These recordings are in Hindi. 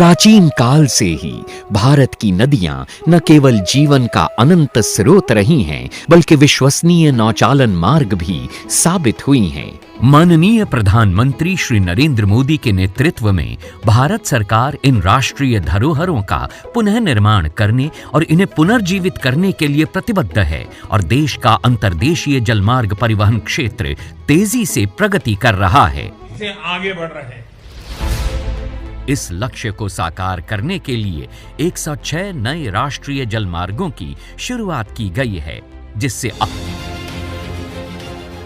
प्राचीन काल से ही भारत की नदियां न केवल जीवन का अनंत स्रोत रही हैं, बल्कि विश्वसनीय नौचालन मार्ग भी साबित हुई हैं। माननीय प्रधानमंत्री श्री नरेंद्र मोदी के नेतृत्व में भारत सरकार इन राष्ट्रीय धरोहरों का पुनः निर्माण करने और इन्हें पुनर्जीवित करने के लिए प्रतिबद्ध है और देश का अंतर्देशीय जलमार्ग परिवहन क्षेत्र तेजी से प्रगति कर रहा है। इसे आगे बढ़ रहे हैं। इस लक्ष्य को साकार करने के लिए 106 नए राष्ट्रीय जलमार्गों की शुरुआत की गई है, जिससे अब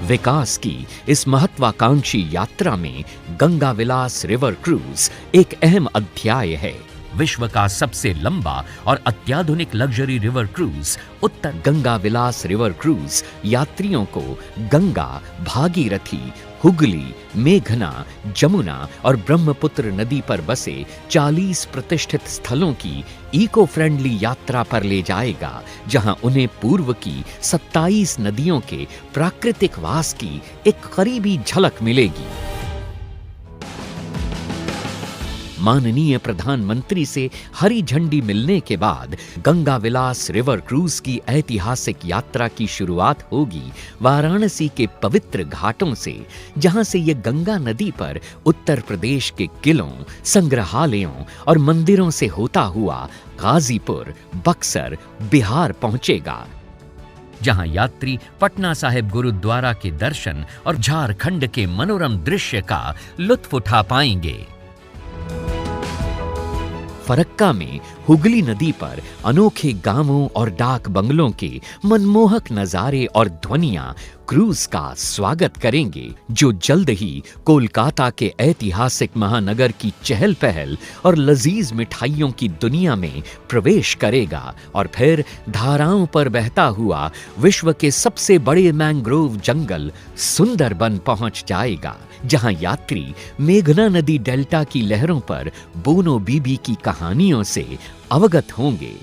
विकास की इस महत्वाकांक्षी यात्रा में गंगा विलास रिवर क्रूज एक अहम अध्याय है। विश्व का सबसे लंबा और अत्याधुनिक लग्जरी रिवर क्रूज उत्तर गंगा विलास रिवर क्रूज यात्रियों को गंगा, भागीरथी, हुगली, मेघना, जमुना और ब्रह्मपुत्र नदी पर बसे 40 प्रतिष्ठित स्थलों की इको फ्रेंडली यात्रा पर ले जाएगा, जहां उन्हें पूर्व की 27 नदियों के प्राकृतिक वास की एक करीबी झलक मिलेगी। माननीय प्रधानमंत्री से हरी झंडी मिलने के बाद गंगा विलास रिवर क्रूज की ऐतिहासिक यात्रा की शुरुआत होगी वाराणसी के पवित्र घाटों से, जहां से यह गंगा नदी पर उत्तर प्रदेश के किलों, संग्रहालयों और मंदिरों से होता हुआ गाजीपुर, बक्सर, बिहार पहुंचेगा, जहां यात्री पटना साहिब गुरुद्वारा के दर्शन और झारखंड के मनोरम दृश्य का लुत्फ उठा पाएंगे। फरक्का में हुगली नदी पर अनोखे गांवों और डाक बंगलों के मनमोहक नजारे और ध्वनियां क्रूज का स्वागत करेंगे, जो जल्द ही कोलकाता के ऐतिहासिक महानगर की चहल पहल और लजीज मिठाइयों की दुनिया में प्रवेश करेगा और फिर धाराओं पर बहता हुआ विश्व के सबसे बड़े मैंग्रोव जंगल सुंदरबन पहुंच जाएगा, जहां यात्री मेघना नदी डेल्टा की लहरों पर बोनो बीबी की कहानियों से अवगत होंगे।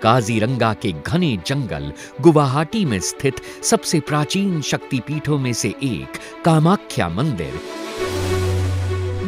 काजीरंगा के घने जंगल गुवाहाटी में स्थित सबसे प्राचीन शक्तिपीठों में से एक कामाख्या मंदिर,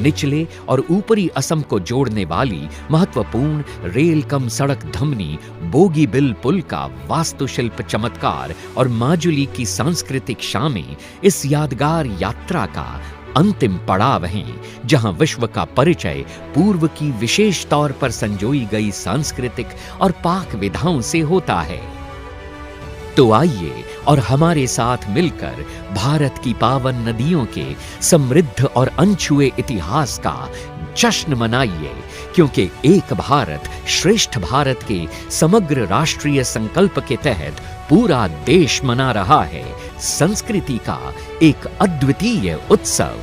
निचले और ऊपरी असम को जोड़ने वाली महत्वपूर्ण रेल कम सड़क धमनी बोगीबिल पुल का वास्तुशिल्प चमत्कार और माजुली की सांस्कृतिक शामें इस यादगार यात्रा का अंतिम पड़ाव हैं, जहां विश्व का परिचय पूर्व की विशेष तौर पर संजोई गई सांस्कृतिक और पाक विधाओं से होता है। तो आइए और हमारे साथ मिलकर भारत की पावन नदियों के समृद्ध और अनछुए इतिहास का जश्न मनाइए, क्योंकि एक भारत श्रेष्ठ भारत के समग्र राष्ट्रीय संकल्प के तहत पूरा देश मना रहा है संस्कृति का एक अद्वितीय उत्सव।